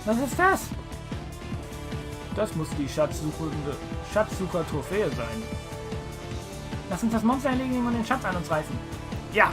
Was ist das? Das muss die Schatzsucher-Trophäe sein. Lass uns das Monster erledigen und den Schatz an uns reißen. Ja!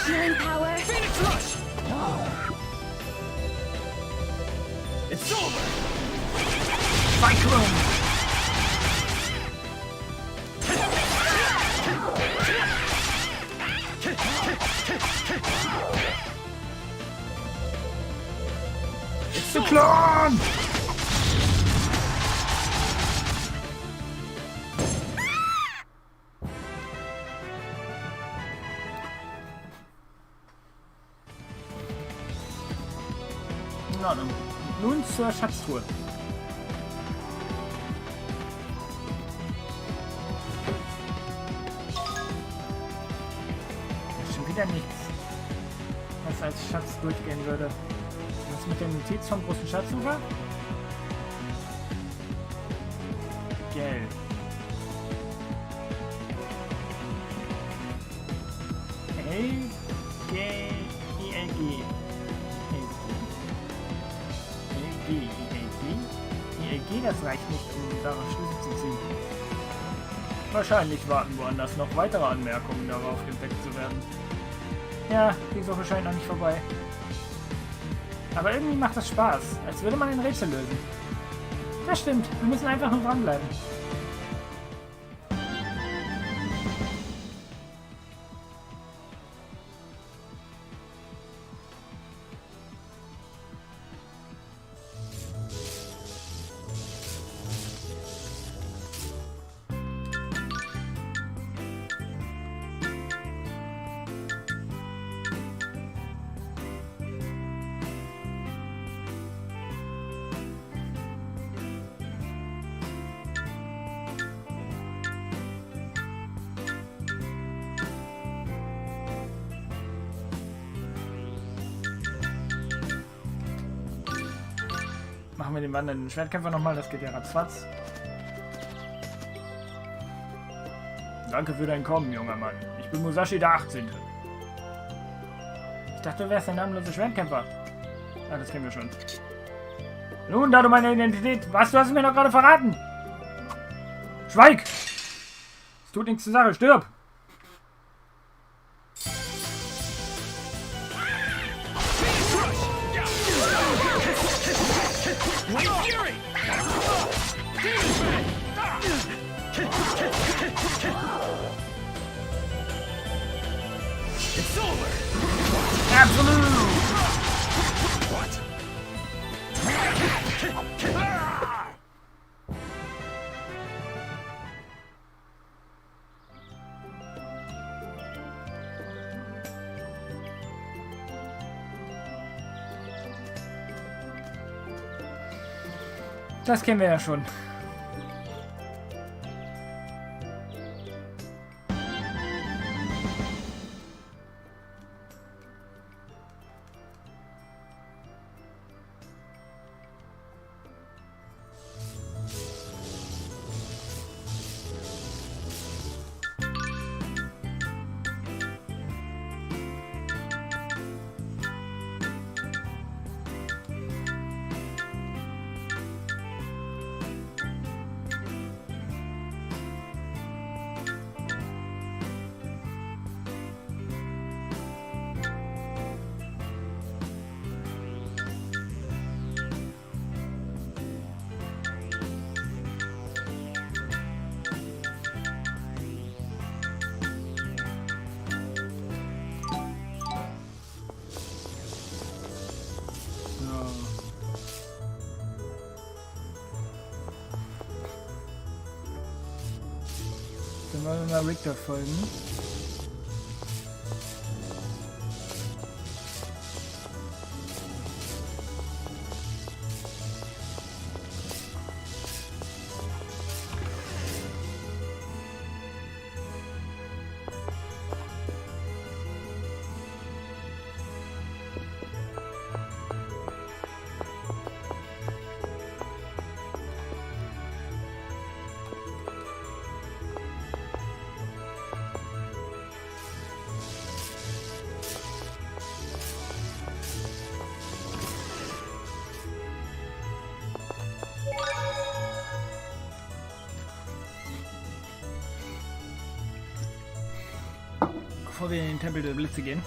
Healing power. Phoenix Rush! It's over! Cyclone! It's Cyclone! In Ordnung. Nun zur Schatztruhe. Das ist schon wieder nichts, was als Schatz durchgehen würde. Was mit der Notiz vom großen Schatzsucher? Geld. L-G-I-L-G. ELG, das reicht nicht, um daraus Schlüsse zu ziehen. Wahrscheinlich warten woanders noch weitere Anmerkungen darauf, entdeckt zu werden. Ja, die Suche scheint noch nicht vorbei. Aber irgendwie macht das Spaß, als würde man ein Rätsel lösen. Das stimmt, wir müssen einfach nur dranbleiben. wir den wandernden Schwertkämpfer nochmal, das geht ja ratzfatz. Danke für dein Kommen, junger Mann. Ich bin Musashi der 18. Ich dachte, du wärst der namenlose Schwertkämpfer. Ah, das kennen wir schon. Nun, da du meine Identität... Was, du hast es mir doch gerade verraten! Schweig! Es tut nichts zur Sache, stirb! It's over. Absolut! What? Das kennen wir ja schon. Dann wollen wir mal Richter folgen. Bevor wir in den Tempel der Blitze gehen.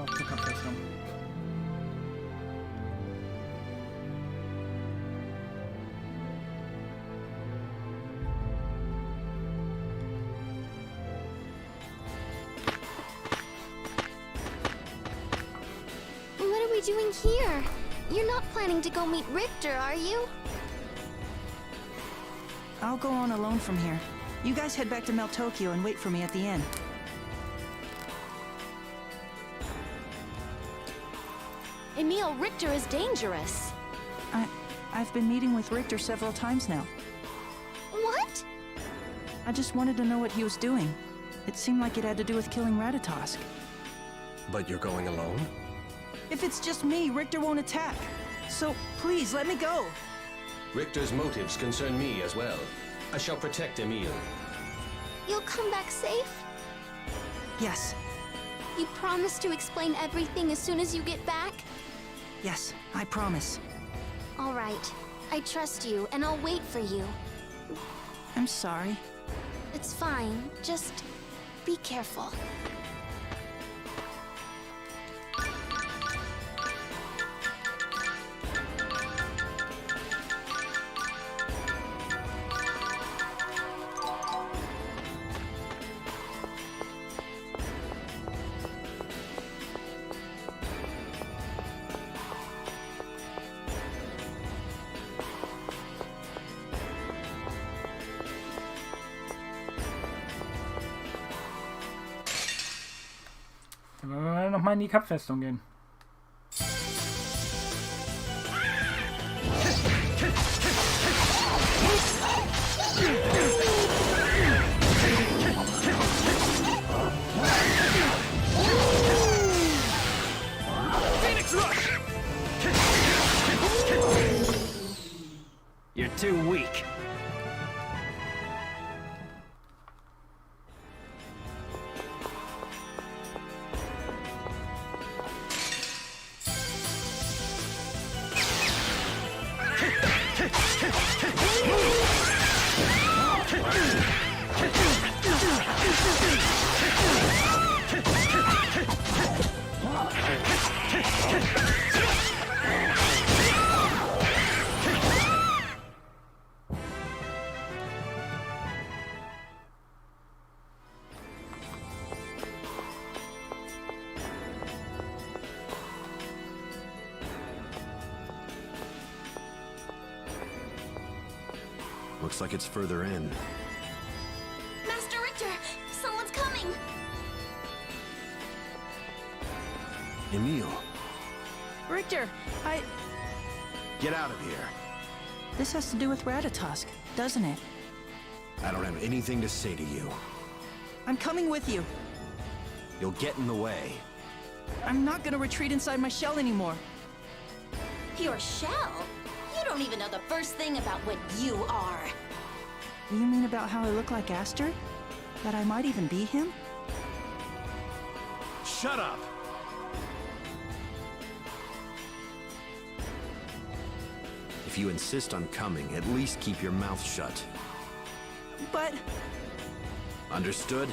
Auf zur Kapfestung. Doing here? You're not planning to go meet Richter, are you? I'll go on alone from here. You guys head back to Mel Tokyo and wait for me at the inn. Emil, Richter is dangerous. I've been meeting with Richter several times now. What? I just wanted to know what he was doing. It seemed like it had to do with killing Ratatosk. But you're going alone? If it's just me, Richter won't attack. So, please, let me go. Richter's motives concern me as well. I shall protect Emil. You'll come back safe? Yes. You promise to explain everything as soon as you get back? Yes, I promise. All right. I trust you, and I'll wait for you. I'm sorry. It's fine. Just be careful. Dann wollen wir nochmal in die Kapfestung gehen. You're too weak. Looks like it's further in. Master Richter, someone's coming. Emil, Richter, get out of here. This has to do with Ratatosk, doesn't it? I don't have anything to say to you. I'm coming with you. You'll get in the way. I'm not gonna retreat inside my shell anymore. Your shell? You don't even know the first thing about what you are. You mean about how I look like Aster? That I might even be him? Shut up! If you insist on coming, at least keep your mouth shut. But... Understood?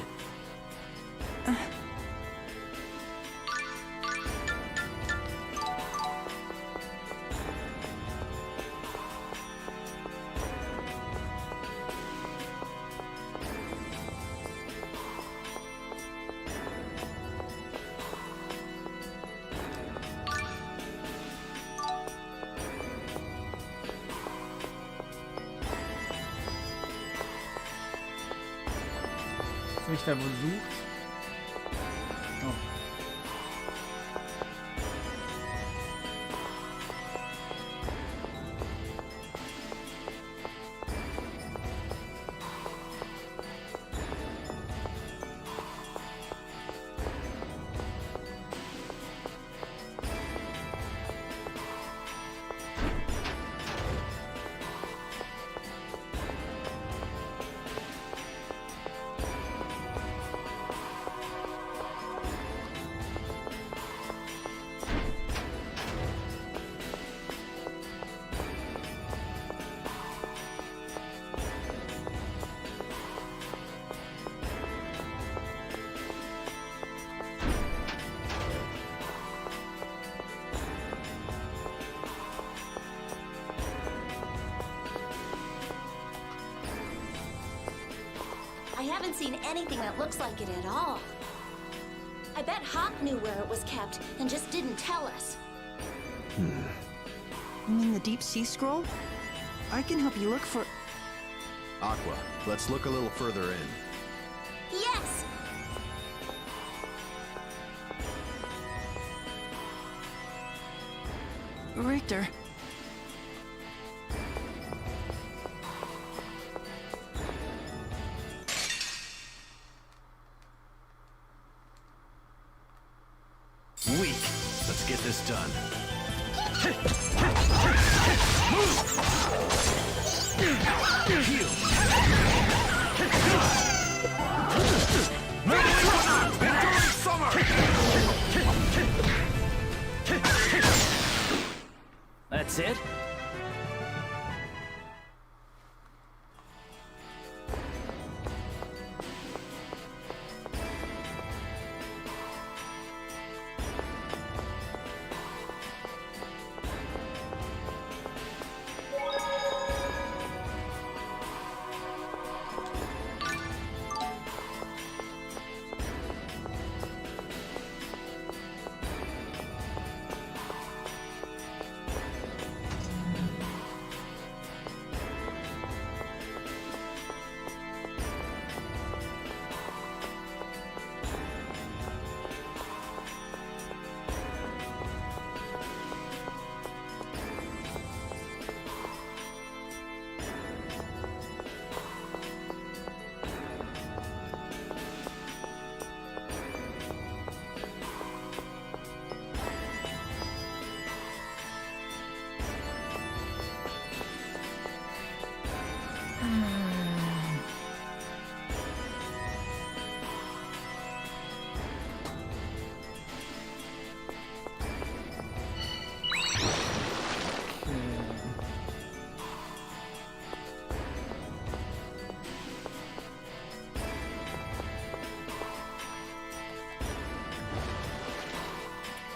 Richter besucht. Oh. I haven't seen anything that looks like it at all. I bet Hawk knew where it was kept and just didn't tell us. You mean the deep sea scroll? I can help you look for... Aqua, let's look a little further in. Yes! Richter. Weak. Let's get this done. That's it?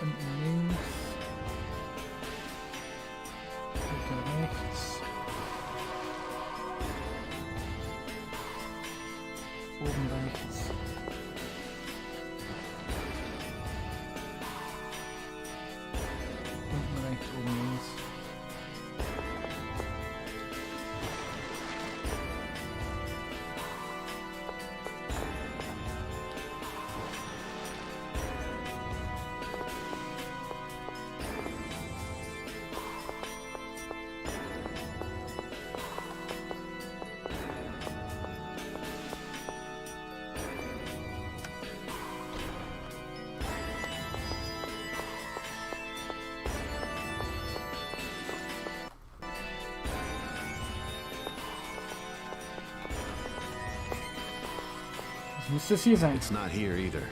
Unten links. Unten rechts. Oben rechts. Unten rechts, oben links. Müsste es hier sein. It's not here either.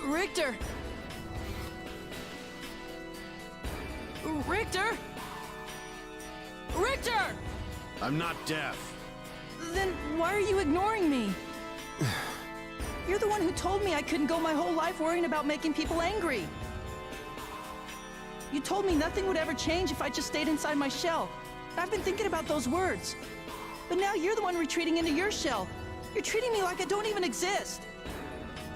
Richter! Richter! Richter! I'm not deaf. Then why are you ignoring me? You're the one who told me I couldn't go my whole life worrying about making people angry. You told me nothing would ever change if I just stayed inside my shell. I've been thinking about those words. But now you're the one retreating into your shell. You're treating me like I don't even exist.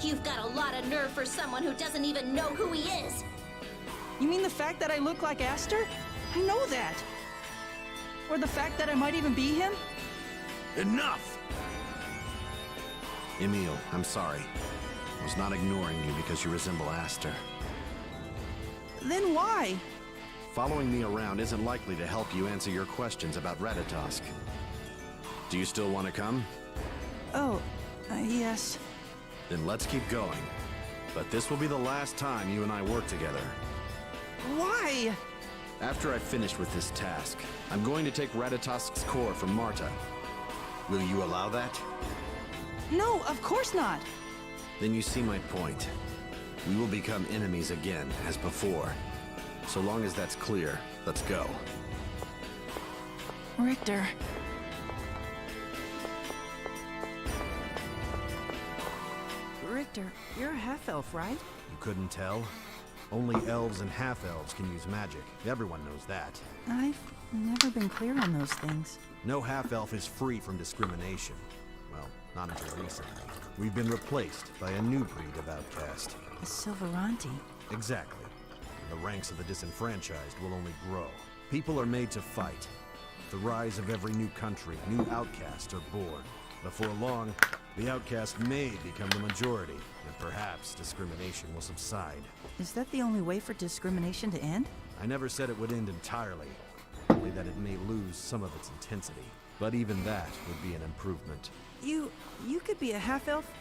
You've got a lot of nerve for someone who doesn't even know who he is. You mean the fact that I look like Aster? I know that. Or the fact that I might even be him? Enough! Emil, I'm sorry. I was not ignoring you because you resemble Aster. Then why? Following me around isn't likely to help you answer your questions about Ratatosk. Do you still want to come? Oh, yes. Then let's keep going. But this will be the last time you and I work together. Why? After I've finished with this task, I'm going to take Ratatosk's core from Marta. Will you allow that? No, of course not. Then you see my point. We will become enemies again, as before. So long as that's clear, let's go. Richter. Richter, you're a half-elf, right? You couldn't tell? Only elves and half-elves can use magic. Everyone knows that. I've never been clear on those things. No half-elf is free from discrimination. Well, not until recently. We've been replaced by a new breed of outcast. A Silvaranti. Exactly. And the ranks of the disenfranchised will only grow. People are made to fight. With the rise of every new country, new outcasts are born. Before long, the outcast may become the majority, and perhaps discrimination will subside. Is that the only way for discrimination to end? I never said it would end entirely, only that it may lose some of its intensity. But even that would be an improvement. You could be a half-elf